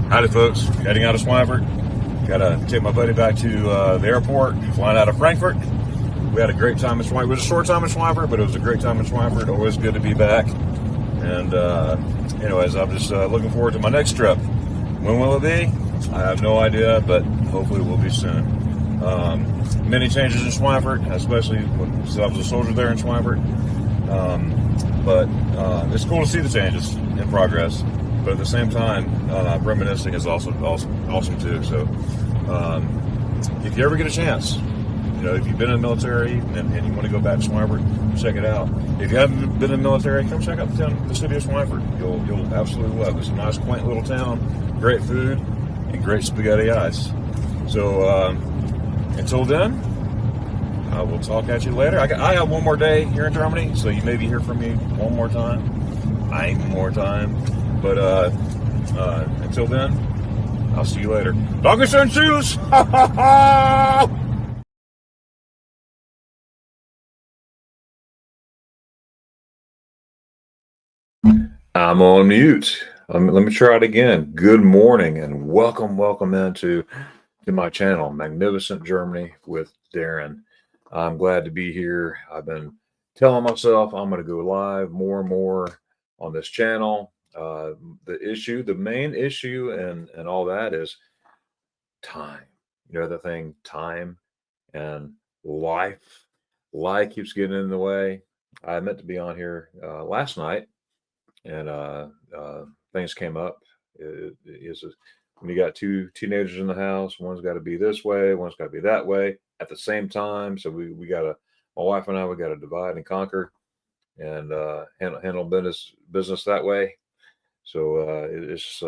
Howdy, folks. Heading out of Schweinfurt. Got to take my buddy back to the airport. Flying out of Frankfurt. We had a great time in Schweinfurt. It was a short time in Schweinfurt, but it was a great time in Schweinfurt. Always good to be back. And anyways, I'm just looking forward to my next trip. When will it be? I have no idea, but hopefully it will be soon. Many changes in Schweinfurt, especially since I was a soldier there in Schweinfurt. But it's cool to see the changes in progress. But at the same time, reminiscing is also awesome too. So, if you ever get a chance, if you've been in the military and you want to go back to Schweinfurt, check it out. If you haven't been in the military, come check out the city of Schweinfurt. You'll absolutely love it. It's a nice, quaint little town, great food, and great spaghetti ice. So, until then, I will talk at you later. I have one more day here in Germany, so you maybe hear from me one more time. But until then, I'll see you later. Dankeschön, tschüss! I'm on mute. Let me try it again. Good morning and welcome into my channel, Magnificent Germany with Darren. I'm glad to be here. I've been telling myself I'm going to go live more and more on this channel. The main issue and all that is time. Time and life. Life keeps getting in the way. I meant to be on here last night, and things came up. When you got two teenagers in the house, one's got to be this way, one's got to be that way at the same time. So my wife and I, we got to divide and conquer and handle business that way. So it's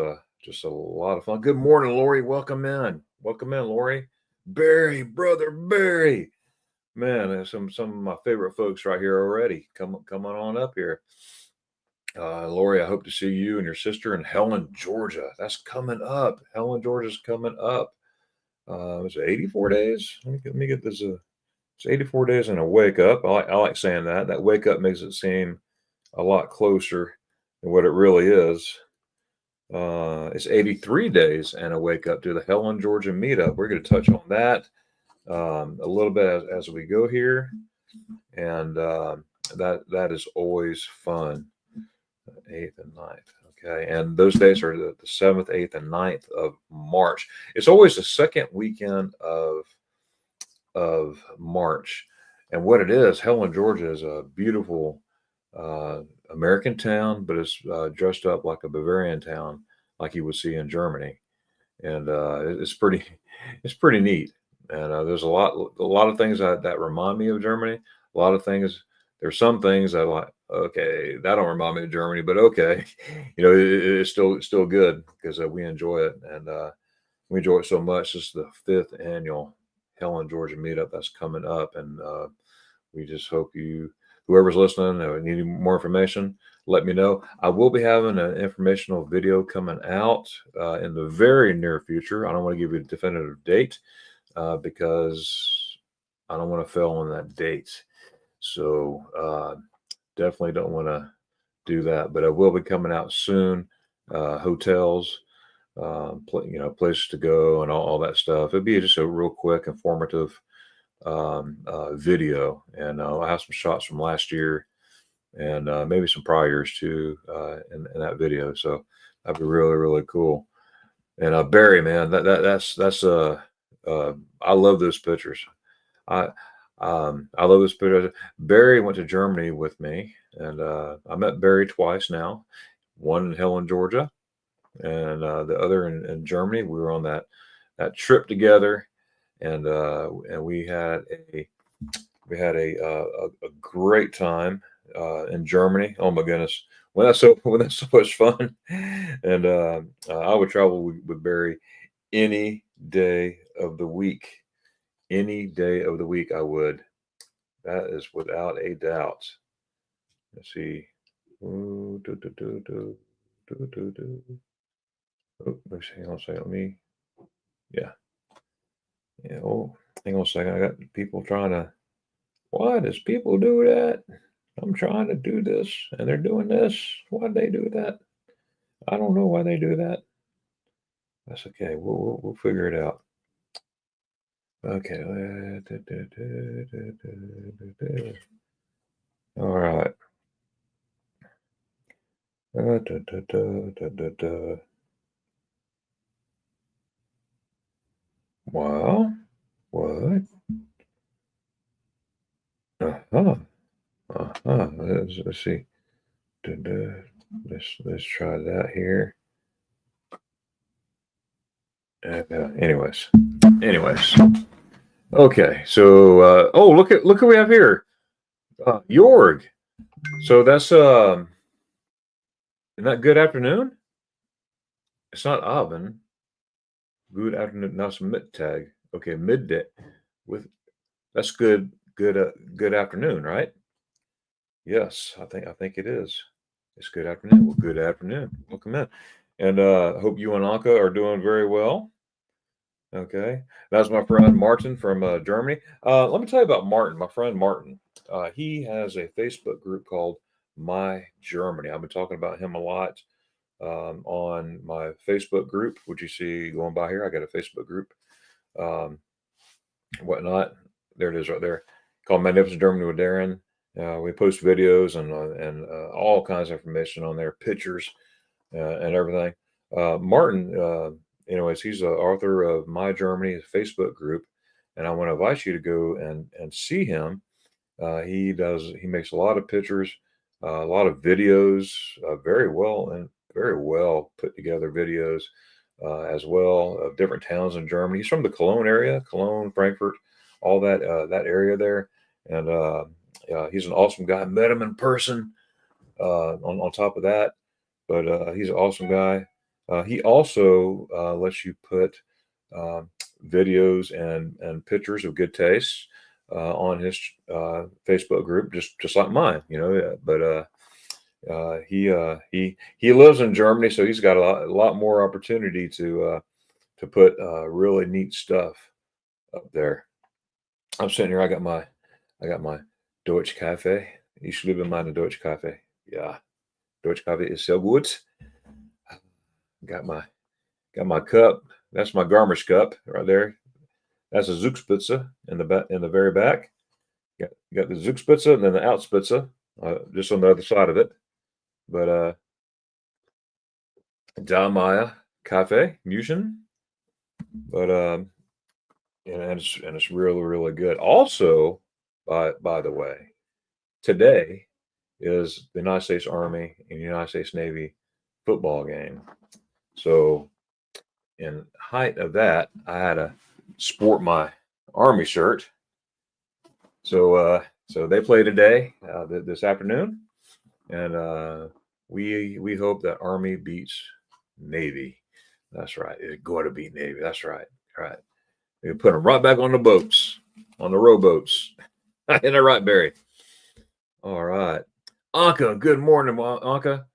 just a lot of fun. Good morning, Lori. Welcome in, Lori. Barry, brother Barry. Man, some of my favorite folks right here already. Come on up here. Lori, I hope to see you and your sister in Helen, Georgia. That's coming up. Helen, Georgia's coming up. It's 84 days. Let me get this. It's 84 days and a wake up. I like saying that. That wake up makes it seem a lot closer than what it really is. It's 83 days and a wake up to the Helen, Georgia meetup. We're going to touch on that a little bit as we go here, and that is always fun. 8th and 9th. Okay. And those days are the 7th, 8th, and 9th of March. It's always the second weekend of March. And what it is, Helen, Georgia is a beautiful American town, but it's dressed up like a Bavarian town, like you would see in Germany. And it's pretty neat. And there's a lot of things that remind me of Germany. A lot of things. There's some things that like, okay, that don't remind me of Germany, but okay, it's still good because we enjoy it, and we enjoy it so much. This is the 5th annual Helen, Georgia meetup that's coming up, and we just hope whoever's listening, need more information, let me know. I will be having an informational video coming out in the very near future. I don't want to give you a definitive date because I don't want to fail on that date. So definitely don't want to do that, but it will be coming out soon. Hotels, places to go and all that stuff. It'd be just a real quick, informative video, and I'll have some shots from last year and maybe some prior years too in that video. So that'd be really, really cool. And Barry, man, that's I love those pictures. I love this picture. Barry went to Germany with me, and I met Barry twice now. One in Helen, Georgia, and the other in Germany. We were on that trip together, and we had a great time in Germany. Oh my goodness, that's so much fun. And I would travel with Barry any day of the week. Any day of the week, I would. That is without a doubt. Let's see. Oh, let's hang on a second. Let me. Yeah. Oh, hang on a second. I got people trying to. Why does people do that? I'm trying to do this, and they're doing this. Why'd they do that? I don't know why they do that. That's okay. We'll figure it out. Okay. All right. Wow. What? Uh-huh. Uh-huh. Let's see. Let's try that here. Anyways. Okay. So oh, look who we have here. Jorg. So that's isn't that good afternoon? It's not Abend. Good afternoon. That's Mittag. Okay, midday. With that's good afternoon, right? Yes, I think it is. It's good afternoon. Well, good afternoon. Welcome in. And hope you and Anka are doing very well. Okay. That's my friend Martin from Germany. Let me tell you about Martin, my friend Martin. He has a Facebook group called My Germany. I've been talking about him a lot on my Facebook group, which you see going by here. I got a Facebook group, um, whatnot. There it is right there, called Magnificent Germany with Darren. We post videos and all kinds of information on there, pictures and everything. Martin, anyways, he's the author of My Germany Facebook group, and I want to invite you to go and see him. He makes a lot of pictures, a lot of videos, very well put together videos as well of different towns in Germany. He's from the Cologne area, Cologne, Frankfurt, all that area there, and he's an awesome guy. Met him in person. On top of that, but he's an awesome guy. He also lets you put um, videos and pictures of good taste on his Facebook group, just like mine, you know. But he lives in Germany, so he's got a lot more opportunity to put really neat stuff up there. I'm sitting here. I got my Deutsche Cafe. Ich liebe meine Deutsche Cafe. Yeah, Deutsche Cafe is so good. Got my Got my cup. That's my Garmisch cup right there. That's a Zugspitze in the very back. Got the Zugspitze and then the Outspitze just on the other side of it. But Dalmaya Cafe Musion. But and it's really good. Also, by the way, today is the United States Army and United States Navy football game. So in height of that, I had to sport my Army shirt. So they play today, this afternoon, and we hope that Army beats Navy. That's right. It's going to beat Navy. That's right. Right. We put them right back on the boats, on the rowboats. Isn't that right, Barry? All right. Anka, good morning, Anka.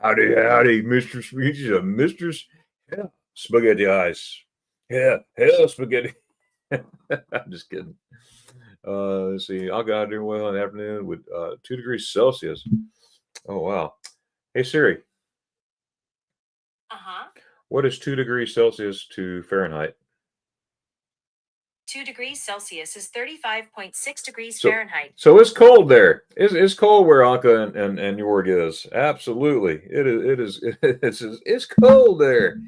Howdy, Mistress. She's a mistress. Yeah. Spaghetti eyes. Yeah. Hell, spaghetti. I'm just kidding. Let's see. I got doing well in the afternoon with 2 degrees Celsius. Oh wow. Hey Siri, Uh-huh. what is 2 degrees Celsius to Fahrenheit? 2 degrees Celsius is 35.6 degrees So Fahrenheit. so it's cold there. It's cold where Anka and Jorg is. Absolutely. It is it's cold there.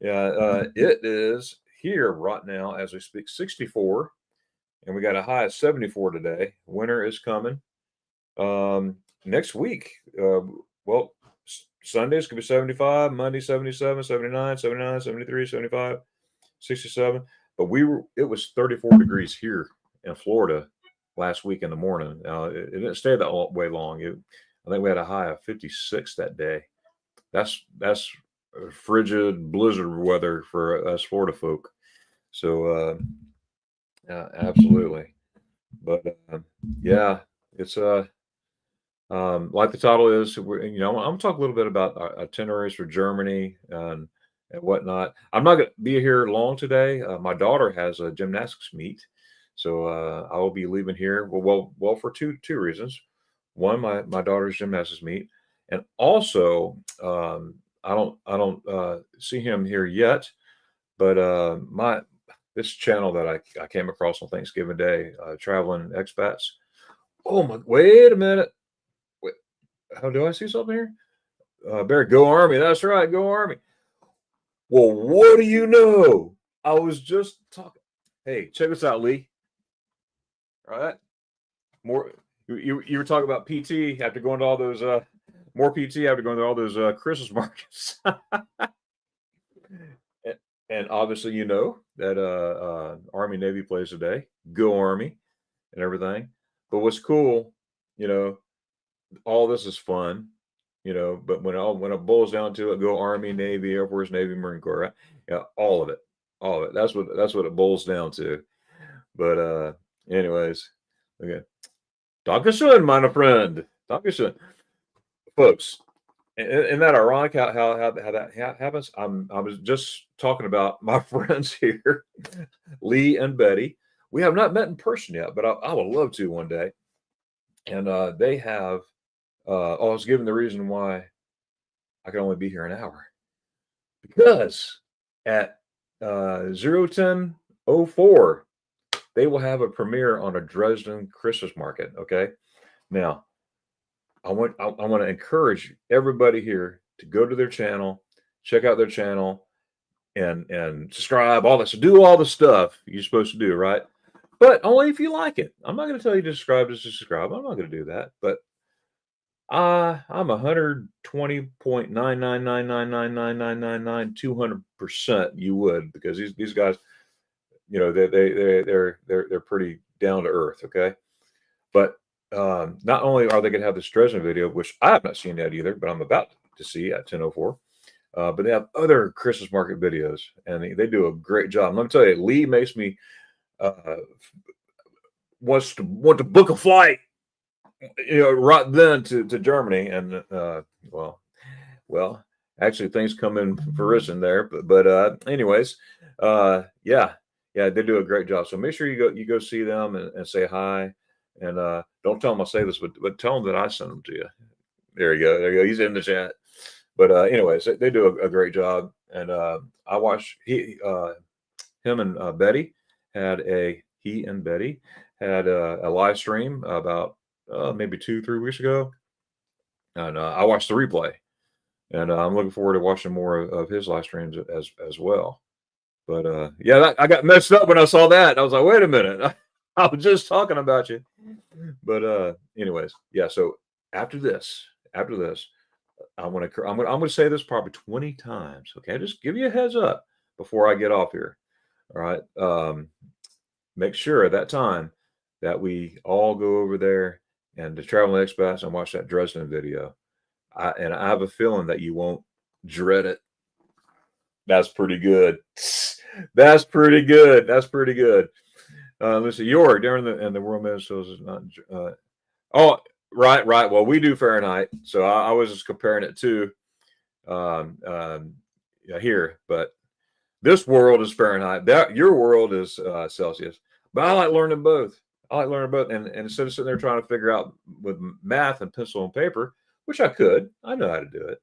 Yeah, it is here right now as we speak, 64, and we got a high of 74 today. Winter is coming. Next week, well, Sundays could be 75, Monday 77, 79, 79, 73, 75, 67. But it was 34 degrees here in Florida last week in the morning. It didn't stay that way long. I think we had a high of 56 that day. That's frigid blizzard weather for us Florida folk. So absolutely. But yeah, it's like the title is, I'm going to talk a little bit about our itineraries for Germany and whatnot. I'm not going to be here long today. My daughter has a gymnastics meet, so I will be leaving here. Well, for two reasons. One, my daughter's gymnastics meet, and also I don't see him here yet. But this channel that I came across on Thanksgiving Day, traveling expats. Oh my! Wait a minute. Wait, how do I see something here? Barry, go Army. That's right, go Army. Well, what do you know? I was just talking. Hey, check this out, Lee. All right, more. You were talking about PT after going to all those more PT after going to all those Christmas markets. And obviously, you know that Army Navy plays today. Go Army and everything. But what's cool, you know, all this is fun, you know. But when it boils down to it, go Army, Navy, Air Force, Navy, Marine Corps, right? Yeah, all of it, all of it. That's what it boils down to. But anyways, okay. Danke schön, meine friend. Danke schön, folks. Isn't that ironic how that happens? I was just talking about my friends here, Lee and Betty. We have not met in person yet, but I would love to one day. And they have. I was given the reason why I can only be here an hour because at 010:04 they will have a premiere on a Dresden Christmas market. Okay, now I want to encourage everybody here to go to their channel, check out their channel, and subscribe, all this, do all the stuff you're supposed to do, right? But only if you like it. I'm not going to tell you to subscribe to subscribe. I'm not going to do that. But I'm 120.999999999 200% you would, because these guys, you know, they're pretty down to earth. Okay, but not only are they going to have this Dresden video, which I have not seen yet either, but I'm about to see at 10:04. But they have other Christmas market videos, and they do a great job. And let me tell you, Lee makes me uh, want to book a flight, you know, right then to Germany. And well, actually things come in fruition there. But anyways, yeah, they do a great job. So make sure you go see them and say hi. And don't tell them I say this, but tell them that I sent them to you. There you go. There you go. He's in the chat. But anyways, they do a great job. And I watched him and Betty he and Betty had a live stream about maybe 2-3 weeks ago, and I watched the replay, and I'm looking forward to watching more of his live streams as well. But yeah, I got messed up when I saw that. I was like, wait a minute, I was just talking about you. But anyways, yeah. So after this, I'm gonna say this probably 20 times. Okay, just give you a heads up before I get off here. All right. Make sure at that time that we all go over there and the traveling expats and watch that Dresden video. And I have a feeling that you won't dread it. That's pretty good. That's pretty good. That's pretty good. Let's see. York during the World Ministers is not. Oh, right. Well, we do Fahrenheit, so I was just comparing it to here, but this world is Fahrenheit. That your world is Celsius. But I like learning both. And instead of sitting there trying to figure out with math and pencil and paper, which I could, I know how to do it,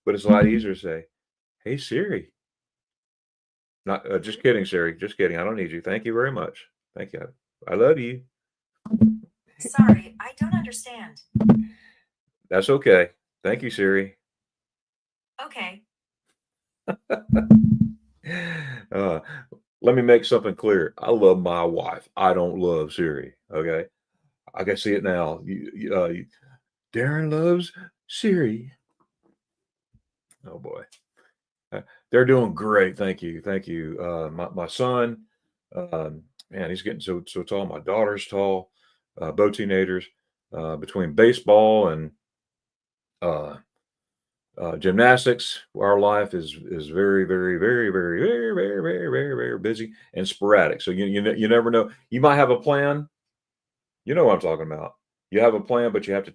but it's a lot easier to say, "Hey Siri." Not just kidding, Siri. Just kidding. I don't need you. Thank you very much. Thank you. I love you. Sorry, I don't understand. That's okay. Thank you, Siri. Okay. Let me make something clear. I love my wife. I don't love Siri. Okay, I can see it now. Darren loves Siri. Oh boy, they're doing great. Thank you, thank you. My son, man, he's getting so tall. My daughter's tall. Both teenagers. Between baseball and uh, gymnastics, our life is very, very, very, very, very, very, very, very, very busy and sporadic. So you never know. You might have a plan. You know what I'm talking about. You have a plan, but you have to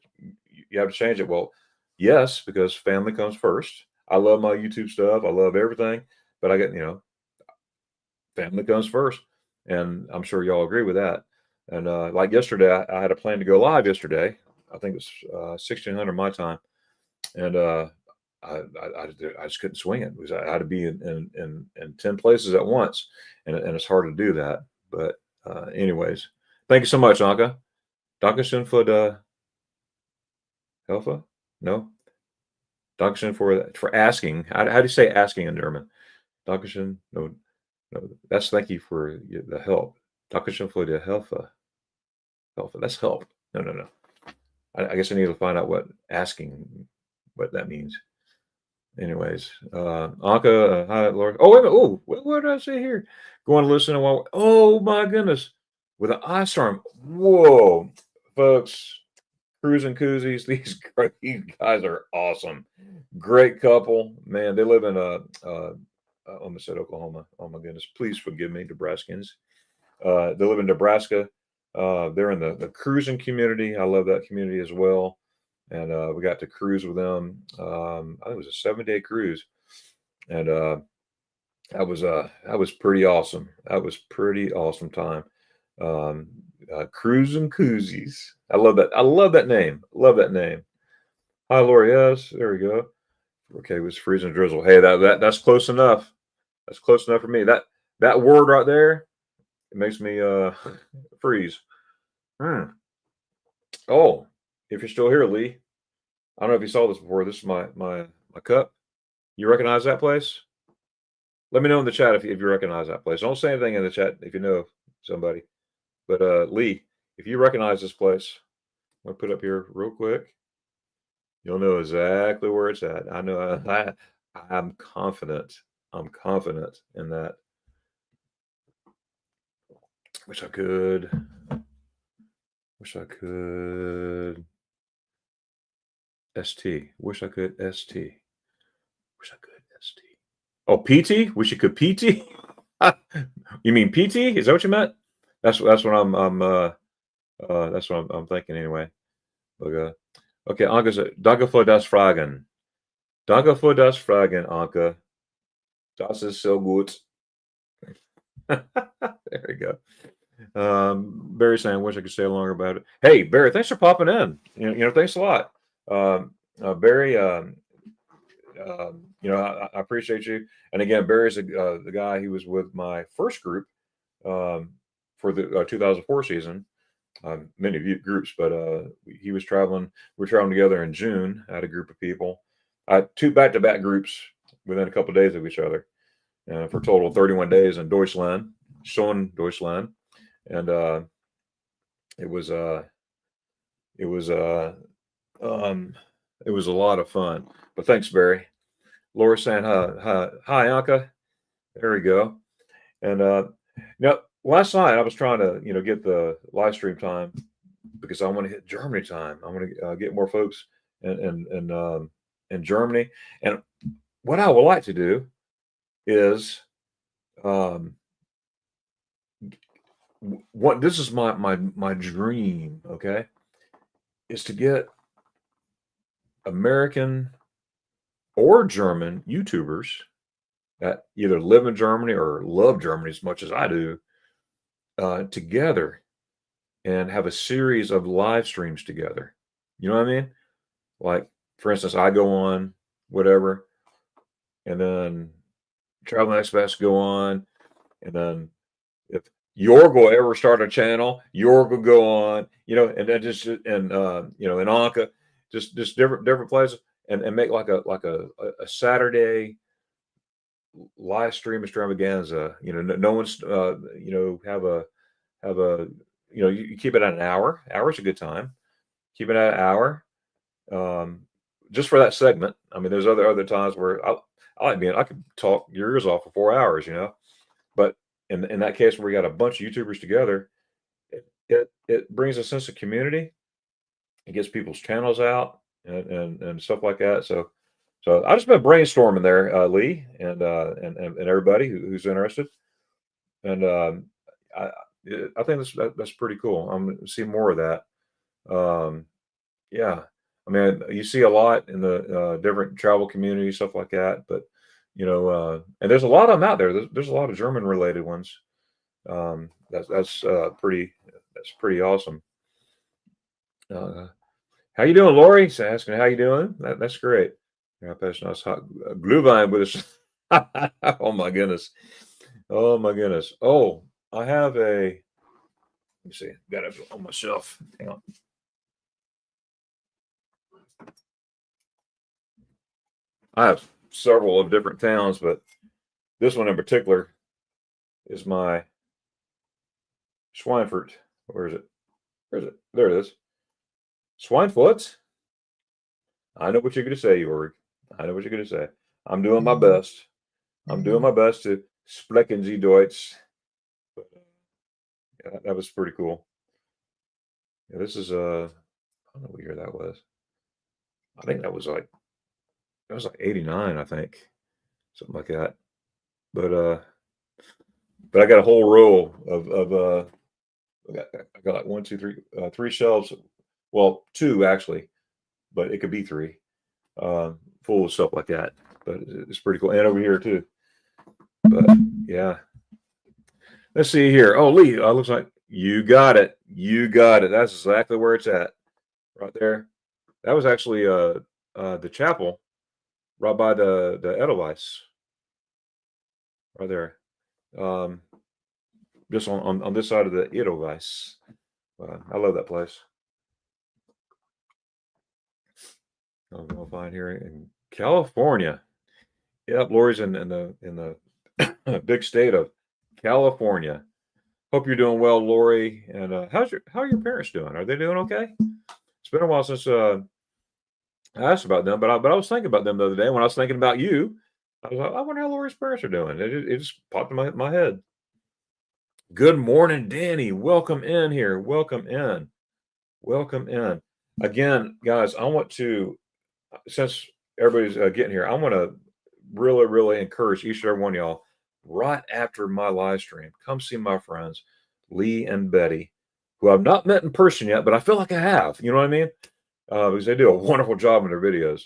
change it. Well, yes, because family comes first. I love my YouTube stuff. I love everything, but I get family comes first, and I'm sure y'all agree with that. And like yesterday, I had a plan to go live yesterday. I think it was 1600 my time, and I just couldn't swing it because I had to be in 10 places at once, and it's hard to do that. But anyways, thank you so much, Anka. Dankeschön für the Hilfe. No, Dankeschön for asking. How do you say asking in German? Dankeschön. No, no. That's thank you for the help. Dankeschön für die Hilfe. Hilfe. That's help. No, no, no. I guess I need to find out what that means. Anyways, Anka, hi, Laura. Oh, wait a minute. Oh, what did I say here? Going to listen to while. Oh my goodness, with an ice storm. Whoa, folks, cruising koozies. These guys are awesome. Great couple, man. They live in almost said Oklahoma. Oh my goodness, please forgive me, Nebraskans. They live in Nebraska. They're in the cruising community. I love that community as well. And we got to cruise with them. I think it was a 7-day cruise, and that was pretty awesome. That was pretty awesome time. Um, Cruising koozies. I love that. I love that name. Love that name. Hi, Laura. Yes, there we go. Okay, it was freezing drizzle. Hey, that's close enough. That's close enough for me. That word right there, it makes me freeze. Hmm. Oh, if you're still here, Lee, I don't know if you saw this before. This is my cup. You recognize that place? Let me know in the chat if you recognize that place. Don't say anything in the chat if you know somebody. But Lee, if you recognize this place, I'm gonna put it up here real quick. You'll know exactly where it's at. I know. I'm confident. I'm confident in that. Wish I could. Wish I could. ST. Wish I could ST. Wish I could ST. Oh, PT. Wish you could PT. You mean PT? Is that what you meant? That's what that's what I'm thinking anyway. Okay. Okay, Anke sagt, danke für das Fragen. Danke für das Fragen, Anke. Das ist so gut. There we go. Barry saying, wish I could stay longer about it. Hey, Barry, thanks for popping in. Thanks a lot. Barry, I appreciate you. And again, Barry's the guy who was with my first group for the 2004 season. Many groups, but he was traveling. We were traveling together in June. I had a group of people. I had 2 back-to-back groups within a couple of days of each other, for a total of 31 days in Deutschland, schon Deutschland, and it was it was it was a lot of fun. But thanks, Barry. Laura saying hi, Anka. There we go. And last night I was trying to get the live stream time because I want to hit Germany time. I want to get more folks in Germany. And what I would like to do is what this is my dream. Okay, is to get American or German YouTubers that either live in Germany or love Germany as much as I do together and have a series of live streams together. You know what I mean? Like, for instance, I go on whatever, and then Traveling Express go on, and then if Jorg will ever start a channel, Jorg will go on, and then just and in Anka, just different places, and make like a Saturday live stream extravaganza. No one's have a you keep it at an hour. Hour's a good time. Keep it at an hour, just for that segment. I mean, there's other times where I could talk your ears off for 4 hours, but in that case where we got a bunch of YouTubers together, it brings a sense of community. It gets people's channels out and stuff like that. So I just been brainstorming there, Lee, and everybody who's interested, and I think that's pretty cool. I'm gonna see more of that. Yeah, I mean, you see a lot in the different travel communities, stuff like that. But and there's a lot of them out there. There's a lot of German related ones. That's pretty awesome. How you doing, Lori? She's asking how you doing. That's great. Yeah, passion nice hot Glühwein with us. Oh my goodness. Oh my goodness. Oh, I have a. Let me see. Got it on my shelf. Hang on. I have several of different towns, but this one in particular is my Schweinfurt. Where is it? Where is it? There it is. Schweinfurt. I know what you're going to say, Jorg. I know what you're going to say. I'm doing my best. I'm doing my best to sprechen Sie Deutsch. But, yeah, that was pretty cool. Yeah, this is I don't know what year that was. I think that was like 89, I think. Something like that. But but I got a whole row of I got like one, two, three, three shelves. Well, two actually, but it could be three, full of stuff like that. But it's pretty cool. And over here too. But yeah, let's see here. Oh, Lee, looks like you got it. You got it. That's exactly where it's at, right there. That was actually the chapel right by the Edelweiss, right there. Um, just on this side of the Edelweiss. I love that place. I'm gonna find here in California. Yep, Lori's in the big state of California. Hope you're doing well, Lori. And how are your parents doing? Are they doing okay? It's been a while since I asked about them, but I was thinking about them the other day when I was thinking about you. I was like, I wonder how Lori's parents are doing. It just popped in my head. Good morning, Danny. Welcome in here. Welcome in. Welcome in. Again, guys, I want to, since everybody's getting here, I want to really, really encourage each and every one of y'all right after my live stream, come see my friends, Lee and Betty, who I've not met in person yet, but I feel like I have. You know what I mean? Because they do a wonderful job in their videos.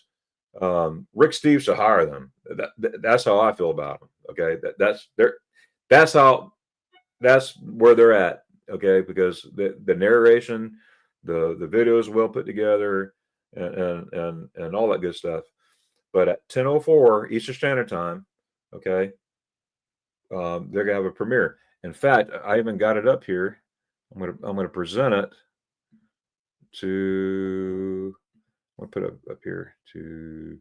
Rick Steves should hire them. That's how I feel about them. Okay, that's how that's where they're at. Okay, because the narration, the video is well put together, and all that good stuff. But at 10:04 Eastern Standard Time, okay, they're gonna have a premiere. In fact, I even got it up here. I'm gonna present it to. I'm gonna put it up here to.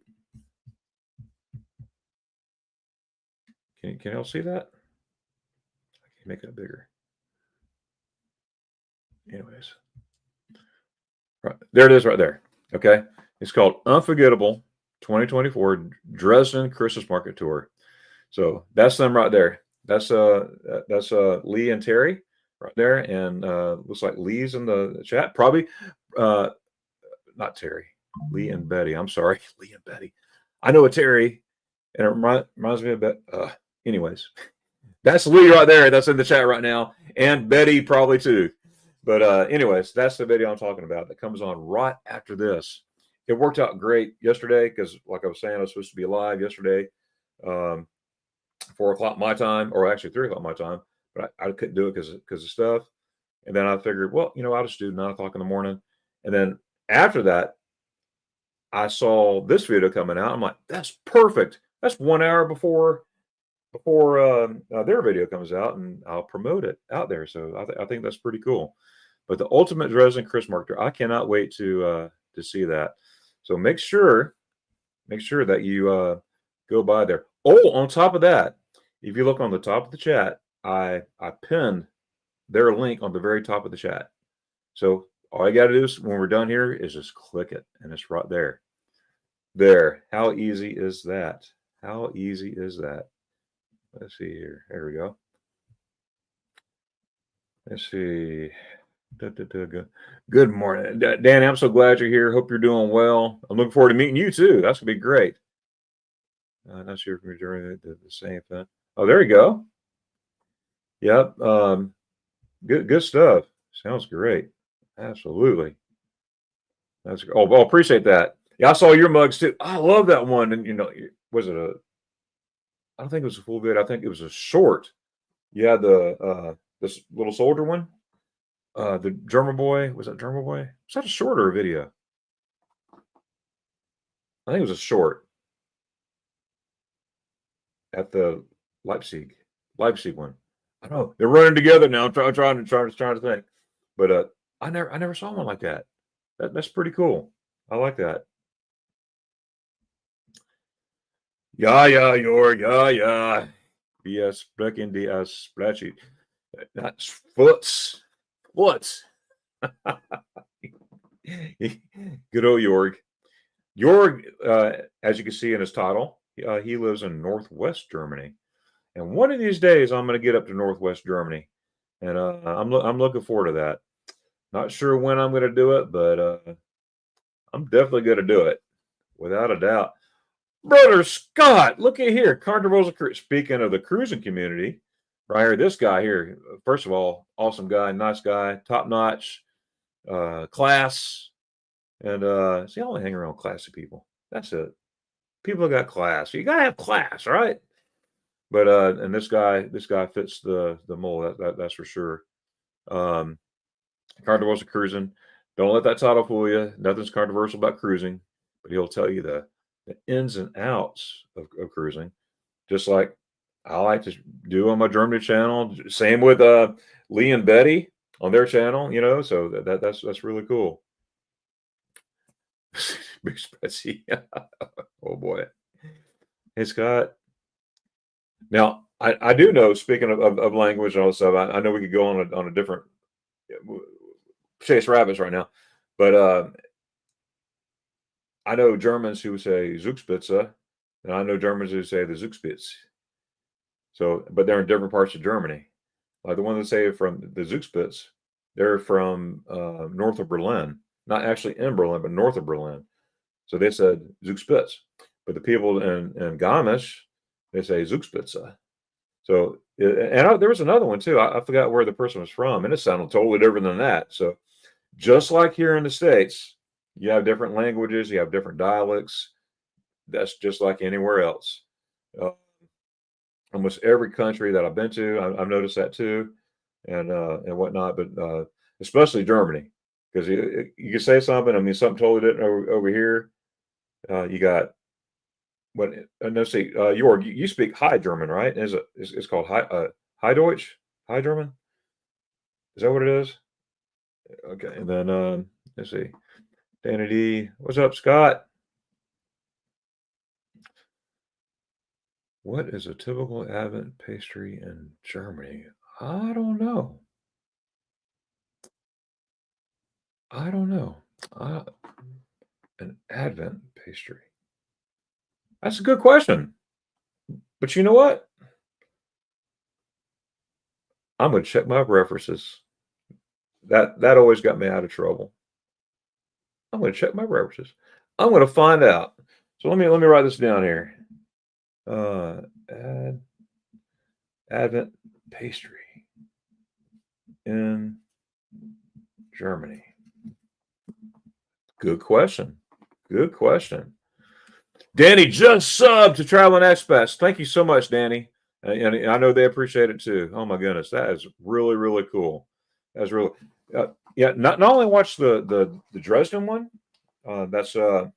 Can y'all see that? I can make that bigger. Anyways, right there it is, right there. Okay, it's called Unforgettable 2024 Dresden Christmas Market Tour. So that's them right there. That's Lee and Terry right there, and looks like Lee's in the chat. Probably not Terry, Lee and Betty. I'm sorry, Lee and Betty. I know a Terry, and it reminds me of Bet. Anyways, that's Lee right there. That's in the chat right now, and Betty probably too. But anyways, that's the video I'm talking about that comes on right after this. It worked out great yesterday because, like I was saying, I was supposed to be live yesterday, 4 o'clock my time, or actually 3 o'clock my time, but I couldn't do it because of stuff. And then I figured, well, I'll just do 9 o'clock in the morning. And then after that, I saw this video coming out. I'm like, that's perfect. That's 1 hour before their video comes out, and I'll promote it out there. So I think that's pretty cool. But the Ultimate Dresden Chris Marketer, I cannot wait to see that. So make sure that you go by there. Oh, on top of that, if you look on the top of the chat, I pinned their link on the very top of the chat. So all you got to do is when we're done here is just click it, and it's right there. There. How easy is that? How easy is that? Let's see here. There we go. Let's see. Good morning, Danny. I'm so glad you're here. Hope you're doing well. I'm looking forward to meeting you too. That's gonna be great. Not sure if we're doing the same thing. Oh, there you go. Yep. Good stuff. Sounds great. Absolutely. That's oh, appreciate that. Yeah, I saw your mugs too. I love that one. And was it a? I don't think it was a full vid. I think it was a short. Yeah, this little soldier one. The drummer boy, was that drummer boy? Was that a short or a video? I think it was a short. at the Leipzig one. I don't know. They're running together now. I'm trying to think, but I never saw one like that. That's pretty cool. I like that. Ja, ja, Jorg, ja, ja. Wir sprechen die Splashy. That's Foots. Foots. Good old Jorg. Jorg, as you can see in his title, he lives in Northwest Germany. And one of these days, I'm going to get up to Northwest Germany. And I'm looking forward to that. Not sure when I'm going to do it, but I'm definitely going to do it, without a doubt. Brother Scott, look at here. Carnival's speaking of the cruising community, right here. This guy here, first of all, awesome guy, nice guy, top notch, class, and see, I only hang around classy people. That's it. People got class. You gotta have class, right? But and this guy fits the mold. That's for sure. Carnival's cruising. Don't let that title fool you. Nothing's controversial about cruising, but he'll tell you the ins and outs of cruising, just like I like to do on my Germany channel. Same with Lee and Betty on their channel, so that's really cool. Big Betsy. Oh boy. Hey Scott. Now I do know, speaking of language and all this stuff, I know we could go on a different chase rabbits right now, but I know Germans who say Zugspitze, and I know Germans who say the Zugspitz. So, but they're in different parts of Germany. Like the one that say from the Zugspitz, they're from north of Berlin, not actually in Berlin, but north of Berlin. So they said Zugspitz. But the people in Garmisch, they say Zugspitze. So, and there was another one too. I forgot where the person was from, and it sounded totally different than that. So, just like here in the States, you have different languages, you have different dialects. That's just like anywhere else. Almost every country that I've been to, I've noticed that too, and whatnot. But especially Germany, because you can say something. I mean, something totally different over here. You got what? No, see, Jorg, you speak High German, right? It's called High Deutsch, High German. Is that what it is? Okay, and then let's see, Danny D. What's up, Scott? What is a typical Advent pastry in Germany? I don't know. I don't know. An Advent pastry. That's a good question. But you know what? I'm going to check my references. That always got me out of trouble. I'm going to check my references. I'm going to find out. So let me write this down here. Advent pastry in Germany. Good question. Good question. Danny just subbed to Traveling Expats. Thank you so much, Danny. And I know they appreciate it too. Oh my goodness, that is really, really cool. That's really, yeah. Not only watch the Dresden one, that's coming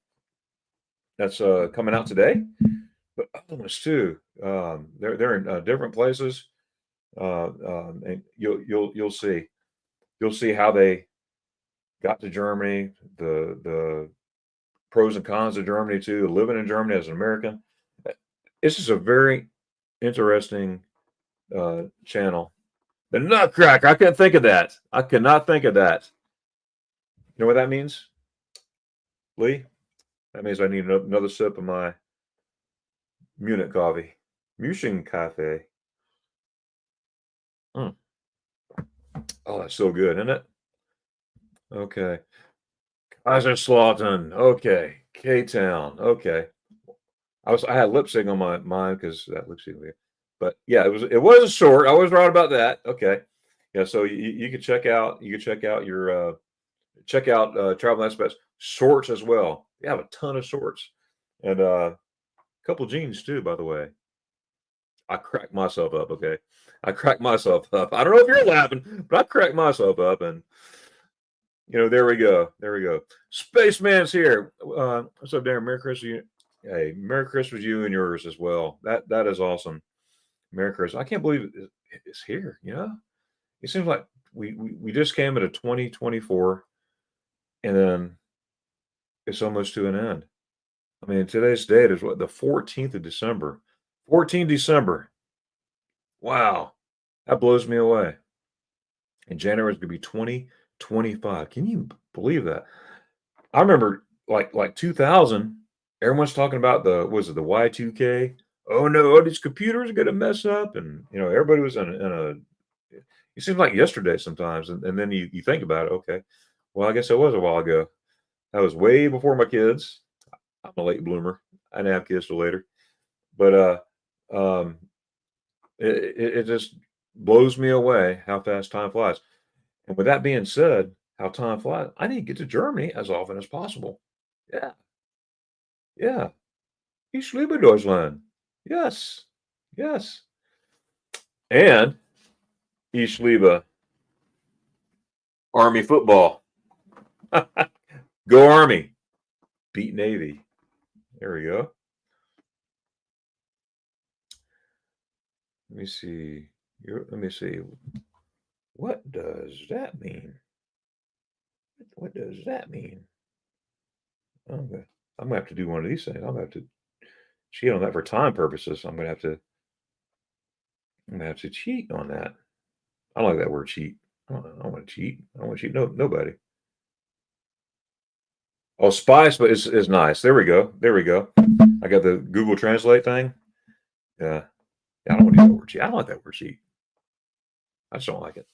out today, but other ones too. They're in different places, and you'll see how they got to Germany, the pros and cons of Germany too, living in Germany as an American. This is a very interesting channel. The Nutcracker. I couldn't think of that. I could not think of that. You know what that means, Lee? That means I need another sip of my Munich coffee. München Cafe. Mm. Oh, that's so good, isn't it? Okay. Kaiserslautern. Okay. K-Town. Okay. I had lip sync on my mind because that lip sync. But yeah, it was a short. I was right about that. Okay. Yeah, so you could check out your Travel Expats shorts as well. They have a ton of shorts and a couple jeans too, by the way. I cracked myself up. Okay, I cracked myself up. I don't know if you're laughing, but I cracked myself up, and there we go. There we go. Spaceman's here. What's up, Darren? Merry Christmas. Hey, Merry Christmas to you and yours as well. That is awesome. Merry Christmas. I can't believe it's here, you know? It seems like we just came into 2024 and then it's almost to an end. I mean, today's date is what, the 14th of December. 14 December. Wow. That blows me away. And January is gonna be 2025. Can you believe that? I remember like 2000, everyone's talking about the was it the Y2K? Oh no, these computers are gonna mess up, and everybody was in a. It seems like yesterday sometimes, and then you think about it. Okay, well I guess it was a while ago. That was way before my kids. I'm a late bloomer. I didn't have kids till later, but it just blows me away how fast time flies. And with that being said, how time flies, I need to get to Germany as often as possible. Yeah, yeah. Ich liebe Deutschland. Yes, yes. And ich liebe Army football. Go Army. Beat Navy. There we go. Let me see. Let me see. What does that mean? What does that mean? I'm gonna have to do one of these things. I'm gonna have to cheat on that for time purposes. I'm gonna have to cheat on that. I don't like that word cheat. I don't want to cheat. I don't want to cheat nobody. Oh, spice, but is nice. There we go. There we go. I got the Google Translate thing. Yeah. Yeah, I don't want to use that word cheat. I don't like that word cheat. I just don't like it.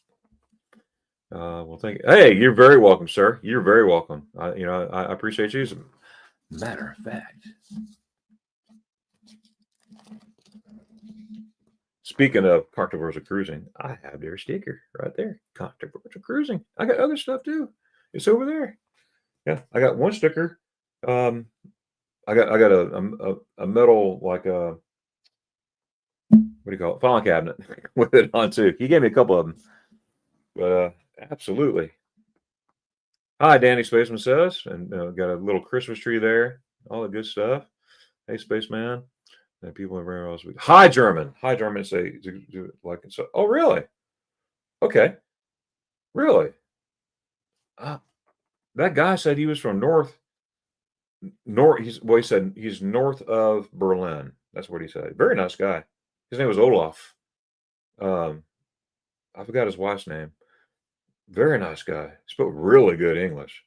Well, thank you. Hey, you're very welcome, sir. You're very welcome. I appreciate you. As a matter of fact, speaking of controversial cruising, I have their sticker right there. Controversial cruising. I got other stuff too. It's over there. Yeah, I got one sticker. Um, I got a metal like a what do you call it? File cabinet with it on too. He gave me a couple of them, but absolutely. Hi, Danny Spaceman says, and got a little Christmas tree there, all the good stuff. Hey, Spaceman, and people everywhere else. Hi, German. Hi, German. Say like so. Oh, really? Okay, really. Uh, that guy said he was from north. He said he's north of Berlin. That's what he said. Very nice guy. His name was Olaf. Um, I forgot his wife's name. Very nice guy. Spoke really good English.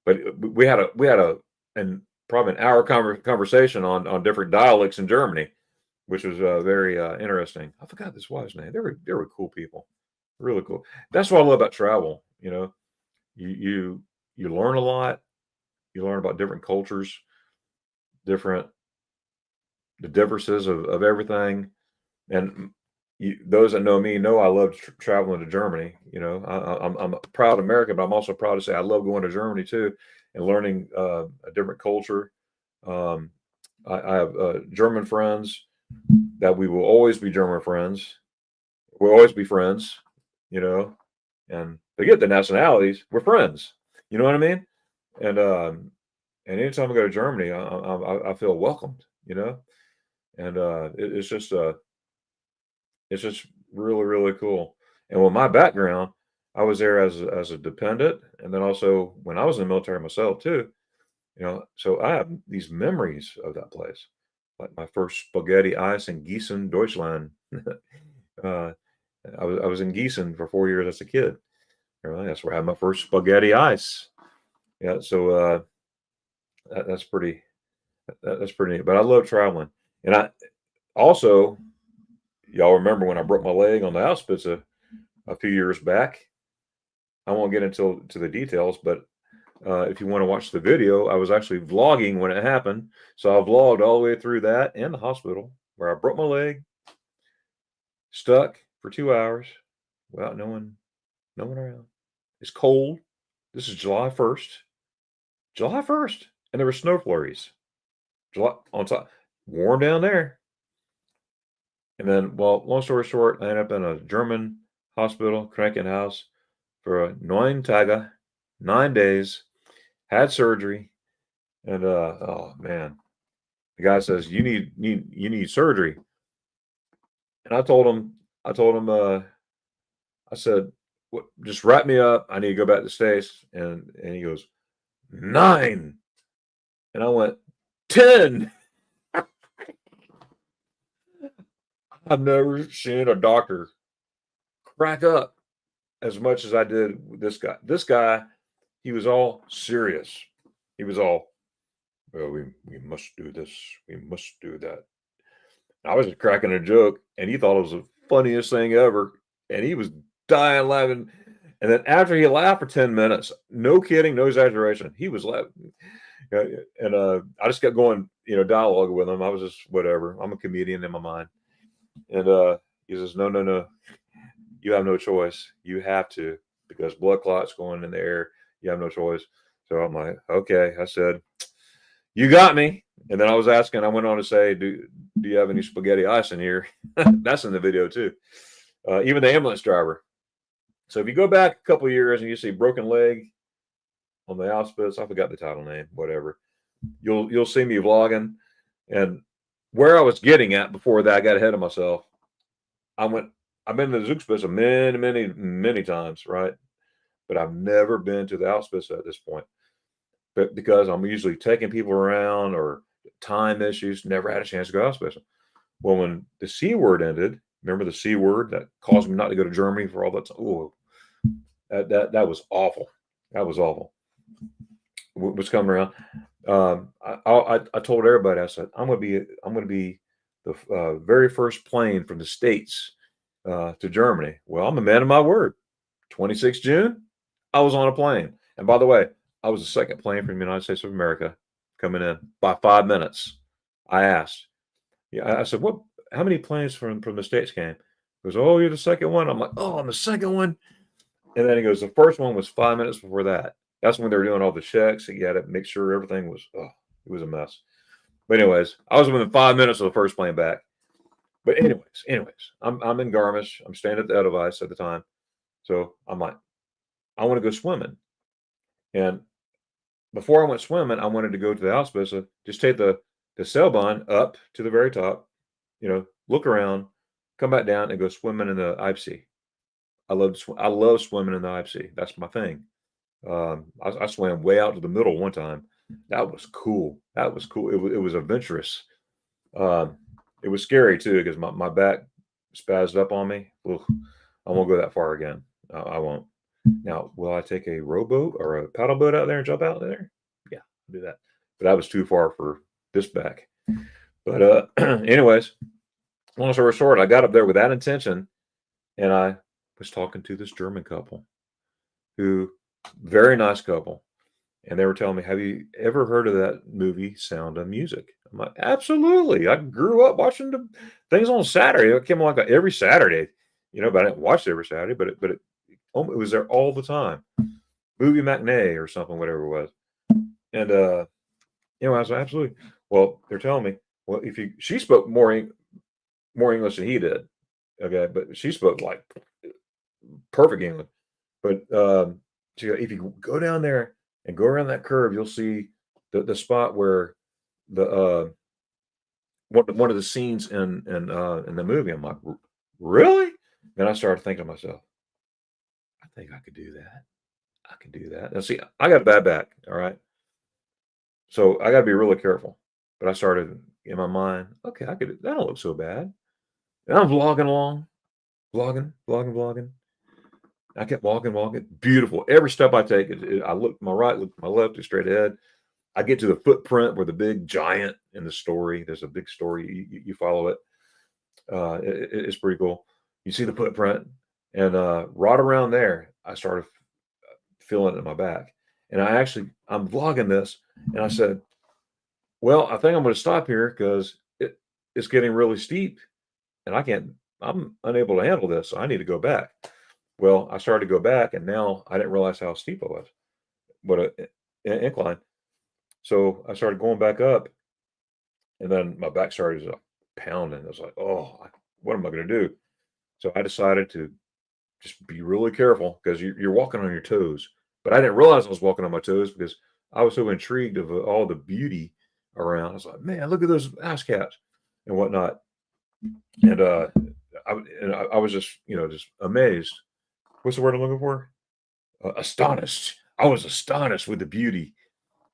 But we had a and probably an hour conversation on different dialects in Germany, which was very interesting. I forgot this wife's name. They were cool people, really cool. That's what I love about travel. You learn a lot. You learn about different cultures, different the differences of everything. And those that know me know I love traveling to Germany. I'm a proud American, but I'm also proud to say I love going to Germany too and learning a different culture. Um, I have German friends that we will always be German friends. We'll always be friends, you know, and forget the nationalities. We're friends. You know what I mean? And anytime I go to Germany, I feel welcomed. And it's just really, really cool. And with my background, I was there as a dependent, and then also when I was in the military myself too. So I have these memories of that place, like my first spaghetti ice in Gießen, Deutschland. uh, I was in Gießen for 4 years as a kid. That's where I had my first spaghetti ice. Yeah, so that's pretty. That's pretty neat. But I love traveling, and I also y'all remember when I broke my leg on the Auschwitz a few years back. I won't get into the details, but if you want to watch the video, I was actually vlogging when it happened. So I vlogged all the way through that and the hospital where I broke my leg, stuck for 2 hours without no one around. It's cold. This is July 1st. July 1st. And there were snow flurries. July on top. Warm down there. And then, well, long story short, I ended up in a German hospital, Krankenhaus, for a 9 Tage, 9 days, had surgery, and oh man. The guy says, you need surgery. And I told him, I said, what, just wrap me up. I need to go back to the States. And he goes, 9. And I went, 10. I've never seen a doctor crack up as much as I did with this guy. This guy, he was all serious. He was all, well, we must do this. We must do that. I was just cracking a joke, and he thought it was the funniest thing ever. And he was dying laughing. And then after he laughed for 10 minutes, no kidding, no exaggeration, he was laughing. And I just kept going, dialogue with him. I was just whatever. I'm a comedian in my mind. And he says, no, no, no. You have no choice. You have to, because blood clots going in the air. You have no choice. So I'm like, okay. I said, you got me. And then I went on to say, do you have any spaghetti ice in here? That's in the video too. Even the ambulance driver. So if you go back a couple of years and you see broken leg on the hospice, I forgot the title name, whatever. You'll see me vlogging. And where I was getting at before that, I got ahead of myself. I've been to the hospice many, many, many times, right? But I've never been to the hospice at this point. But because I'm usually taking people around or time issues, never had a chance to go hospice. Well, when the C word ended, remember the C word that caused me not to go to Germany for all that time? Oh, that was awful. That was awful. What's coming around? I told everybody. I said I'm going to be the very first plane from the States to Germany. Well, I'm a man of my word. 26 June, I was on a plane. And by the way, I was the second plane from the United States of America coming in by 5 minutes. I asked. Yeah, I said, what? How many planes from the States came? He goes, oh, you're the second one. I'm like, oh, I'm the second one. And then he goes, the first one was 5 minutes before that. That's when they were doing all the checks. You had to make sure everything was, it was a mess. But anyways, I was within 5 minutes of the first plane back. But anyways, I'm in Garmisch. I'm staying at the Edelweiss at the time. So I'm like, I want to go swimming. And before I went swimming, I wanted to go to the hospice, just take the Seilbahn up to the very top, look around, come back down, and go swimming in the Eibsee. I love swimming in the Eibsee. That's my thing. I swam way out to the middle one time. That was cool. It was adventurous. It was scary too because my back spazzed up on me. Ugh, I won't go that far again. I won't. Now, will I take a rowboat or a paddle boat out there and jump out there? Yeah, I'll do that. But that was too far for this back. But anyways, long story short, I got up there with that intention, and I was talking to this German couple, who very nice couple, and they were telling me, "Have you ever heard of that movie Sound of Music?" I'm like, "Absolutely! I grew up watching the things on Saturday. It came on like every Saturday, but I didn't watch it every Saturday, but it was there all the time. Movie matinee or something, whatever it was." And I was like, absolutely. Well, they're telling me, well, she spoke more English than he did, okay, but she spoke like perfect English. But if you go down there and go around that curve, you'll see the spot where the one of the scenes in the movie. I'm like, really? Then I started thinking to myself, I think I could do that. I can do that. Now, see, I got a bad back. All right. So I got to be really careful. But I started in my mind, okay, that don't look so bad. And I'm vlogging along, vlogging. I kept walking. Beautiful. Every step I take, I look to my right, look to my left, to straight ahead. I get to the footprint where the big giant in the story, there's a big story. You follow it. It's pretty cool. You see the footprint. And right around there, I started feeling it in my back. And I'm vlogging this. And I said, well, I think I'm going to stop here because it's getting really steep and I'm unable to handle this. So I need to go back. Well, I started to go back and now I didn't realize how steep it was, what an incline. So I started going back up and then my back started pounding. I was like, oh, what am I going to do? So I decided to just be really careful because you're walking on your toes. But I didn't realize I was walking on my toes because I was so intrigued of all the beauty around. I was like, man, look at those ass cats and whatnot. And I was just, just amazed. What's the word I'm looking for? Astonished. I was astonished with the beauty.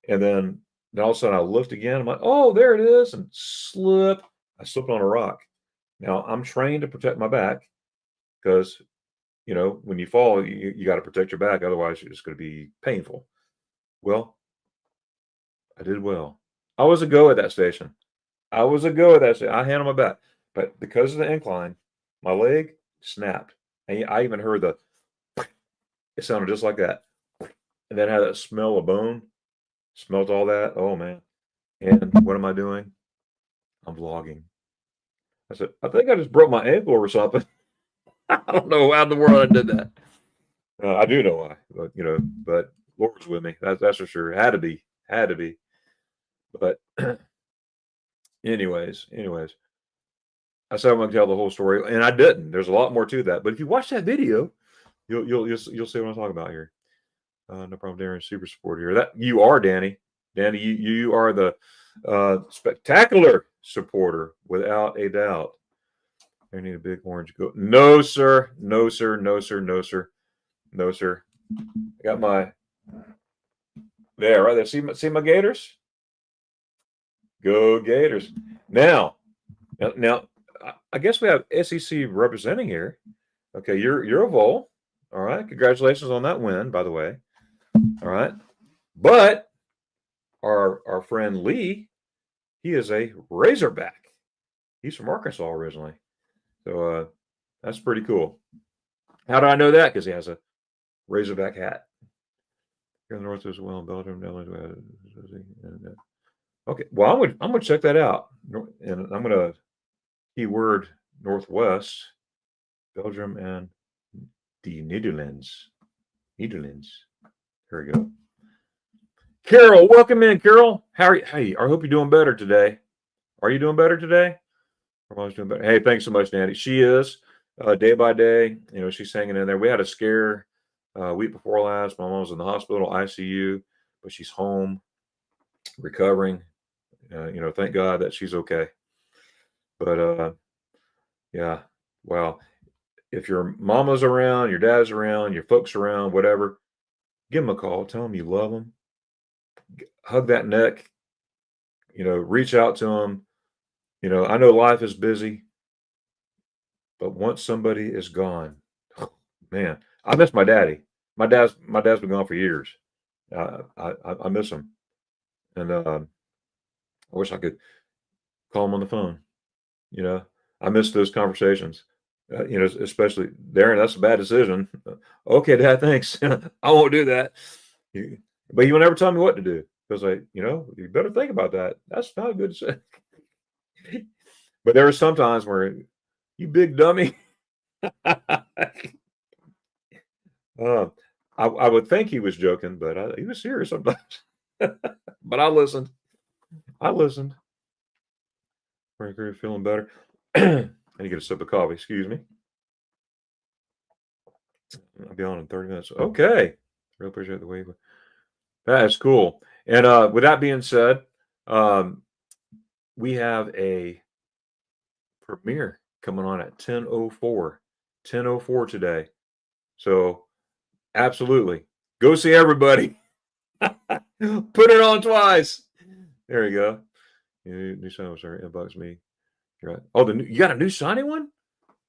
And then all of a sudden I looked again. I'm like, oh, there it is, and slip. I slipped on a rock. Now I'm trained to protect my back because when you fall, you got to protect your back. Otherwise, it's going to be painful. Well, I did well. I was a go at that station. I was a go at that station. I handled my back, but because of the incline, my leg snapped. And I even heard it sounded just like that. And then had that smell of bone. Smelt all that. Oh man. And what am I doing? I'm vlogging. I said, I think I just broke my ankle or something. I don't know how in the world I did that. I do know why, but Lord's with me. That's for sure. Had to be. But anyways, I said I'm going to tell the whole story, and I didn't. There's a lot more to that. But if you watch that video, you'll see what I'm talking about here. No problem, Darren. Super support here. That you are, Danny. Danny, you are the spectacular supporter without a doubt. I need a big orange goat. No, sir. No, sir. No, sir. No, sir. No, sir. I got my there, right there. See my Gators? Go Gators. Now, I guess we have SEC representing here. Okay, you're a Vol. All right. Congratulations on that win, by the way. All right. But our friend Lee, he is a Razorback. He's from Arkansas originally. So that's pretty cool. How do I know that? Because he has a Razorback hat. Here in the north as well in Belgium. Okay, well I'm gonna check that out, and I'm gonna keyword Northwest, Belgium, and the Netherlands. Netherlands. Here we go. Carol, welcome in, Carol. How are you? Hey, I hope you're doing better today. Are you doing better today? Her mom's doing better. Hey, thanks so much, Nancy. She is day by day. She's hanging in there. We had a scare week before last. My mom was in the hospital, ICU, but she's home, recovering. Thank God that she's okay. But yeah, well, if your mama's around, your dad's around, your folks around, whatever, give them a call. Tell them you love them. Hug that neck. Reach out to them. I know life is busy, but once somebody is gone, man, I miss my daddy. My dad's been gone for years. I miss him, and I wish I could call him on the phone. I miss those conversations. Especially Darren. That's a bad decision. Okay, Dad. Thanks. I won't do that. But you will never tell me what to do because you better think about that. That's not a good decision. But there are some times where you big dummy. I would think he was joking, but he was serious sometimes. But I listened. Very feeling better. I need to get a sip of coffee. Excuse me. I'll be on in 30 minutes. Okay. Really appreciate the wave. That's cool. And with that being said, we have a premiere coming on at 10:04. 10:04 today. So absolutely. Go see everybody. Put it on twice. There you go. New sign, sorry, inbox me. Right. Oh, you got a new shiny one?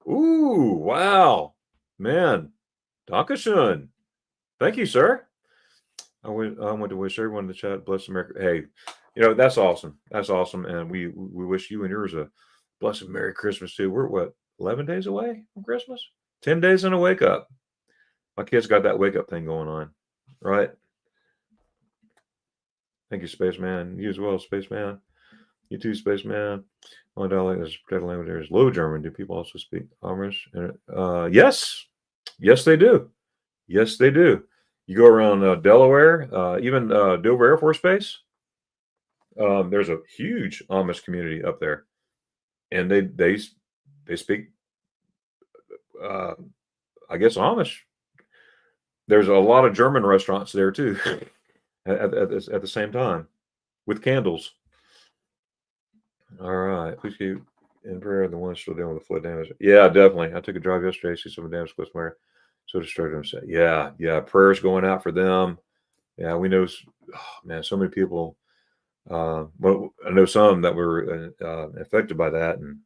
Ooh, wow. Man. Dankeschön. Thank you, sir. I want to wish everyone in the chat blessed America. Hey, that's awesome. That's awesome. And we wish you and yours a blessed Merry Christmas too. We're what, 11 days away from Christmas? 10 days in a wake up. My kids got that wake up thing going on, right? Thank you, Spaceman. You as well, Spaceman. You too, Spaceman. Only dialect is protected language there is Low German. Do people also speak Amish? Yes. Yes, they do. Yes, they do. You go around Delaware, even Dover Air Force Base. There's a huge Amish community up there, and they speak, I guess, Amish. There's a lot of German restaurants there too, at the same time, with candles. All right. Please keep in prayer the ones still dealing with the flood damage. Yeah, definitely. I took a drive yesterday. See some damage to somewhere. So destroyed them. Yeah, yeah. Prayers going out for them. Yeah, we know. Oh, man, so many people. Well, I know some that were affected by that, and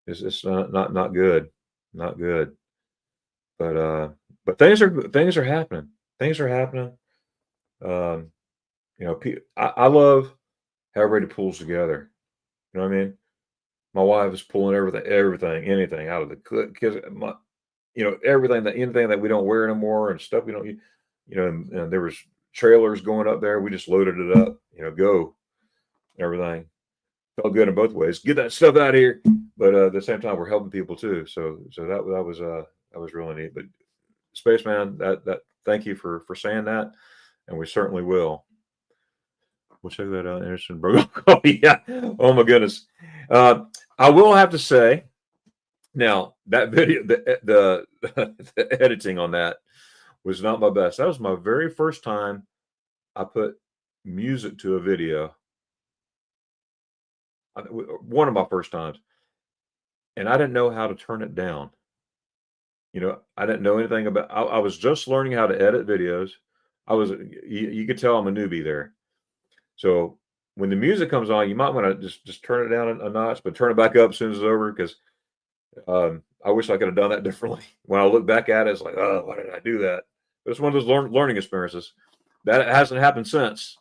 it's not good, not good. But things are happening. Things are happening. Um, I love how everybody pulls together. You know what I mean? My wife is pulling anything out of the because everything anything that we don't wear anymore and stuff we don't, and there was trailers going up there. We just loaded it up, go everything. Felt good in both ways. Get that stuff out of here, but at the same time, we're helping people too. So that was really neat. But Spaceman, that thank you for saying that, and we certainly will. We'll check that out. Anderson Brogan. Oh yeah. Oh my goodness. Uh, I will have to say now that video, the editing on that was not my best. That was my very first time I put music to a video. One of my first times, and I didn't know how to turn it down. I didn't know anything about. I was just learning how to edit videos. You could tell I'm a newbie there. So when the music comes on, you might want to just turn it down a notch, but turn it back up as soon as it's over because I wish I could have done that differently. When I look back at it, it's like, oh, why did I do that? But it's one of those learning experiences. That hasn't happened since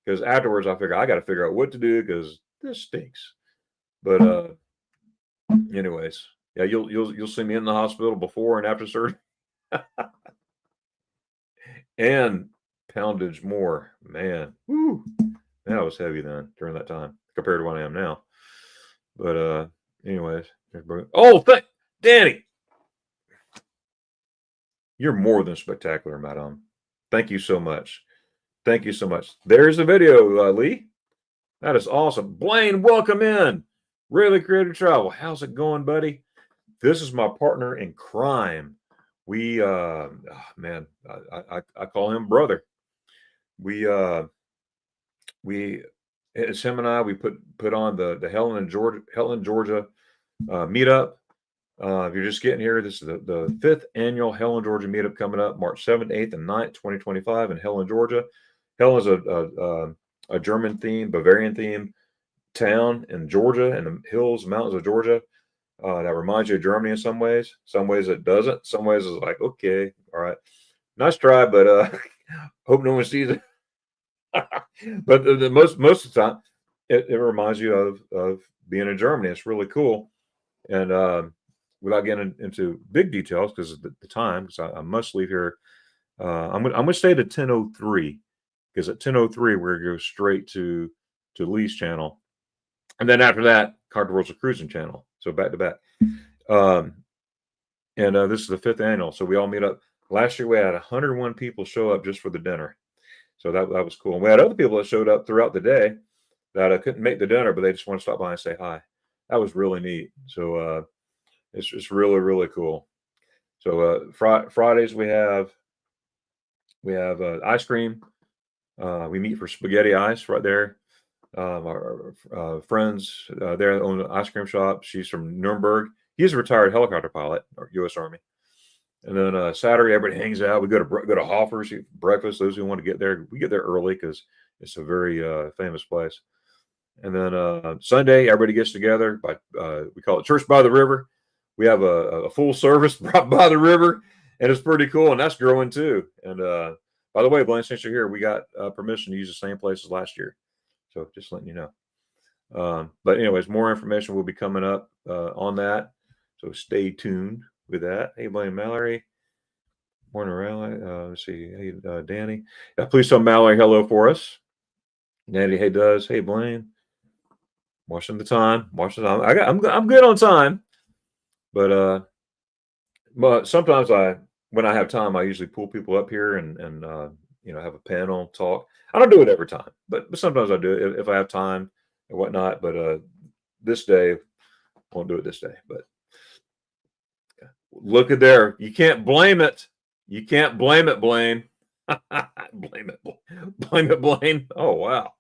because afterwards I figure I got to figure out what to do because this stinks. But anyways, yeah, you'll see me in the hospital before and after surgery and poundage more. Man, whoo, that was heavy then during that time compared to what I am now. But anyways, oh, Danny, you're more than spectacular, madam. Thank you so much. Thank you so much. There's the video, Lee. That is awesome. Blaine, welcome in. Really Creative Travel. How's it going, buddy? This is my partner in crime. We, man, I call him brother. We, it's him and I. We put on the Helen, Georgia meetup. If you're just getting here, this is the fifth annual Helen, Georgia meetup coming up March 7th, 8th, and 9th, 2025 in Helen, Georgia. Helen is a German theme, Bavarian theme town in Georgia in the hills, mountains of Georgia. That reminds you of Germany in some ways. Some ways it doesn't. Some ways it's like, okay, all right, nice try, but hope no one sees it. But the most of the time, it reminds you of being in Germany. It's really cool. And without getting into big details, because of the time, because I must leave here. I'm gonna stay to 10:03 because at 10:03 we're gonna go straight to Lee's channel, and then after that, Card World's a cruising channel. So back to back. Um, and this is the fifth annual, so we all meet up. Last year we had 101 people show up just for the dinner, so that was cool. And we had other people that showed up throughout the day that couldn't make the dinner, but they just want to stop by and say hi. That was really neat. So it's just really really cool. So Fridays we have ice cream. We meet for spaghetti ice right there. Our friends there own an ice cream shop. She's from Nuremberg. He's a retired helicopter pilot, or U.S. Army. And then Saturday, everybody hangs out. We go to Hoffer's, eat breakfast. Those who want to get there, we get there early because it's a very famous place. And then Sunday, everybody gets together. We call it Church by the River. We have a full service by the river, and it's pretty cool. And that's growing too. And by the way, Blaine, since you're here, we got permission to use the same place as last year. So just letting you know. But anyways, more information will be coming up on that. So stay tuned with that. Hey, Blaine, Mallory. Morning, Rally. Let's see. Hey, Danny. Please tell Mallory hello for us. Danny, hey, does. Hey, Blaine. Watching the time. I'm good on time. But sometimes when I have time, I usually pull people up here and have a panel talk. I don't do it every time, but sometimes I do it if I have time and whatnot. But this day, I won't do it this day. But look at there. You can't blame it. You can't blame it, Blaine. Blame it, Blaine. Oh, wow.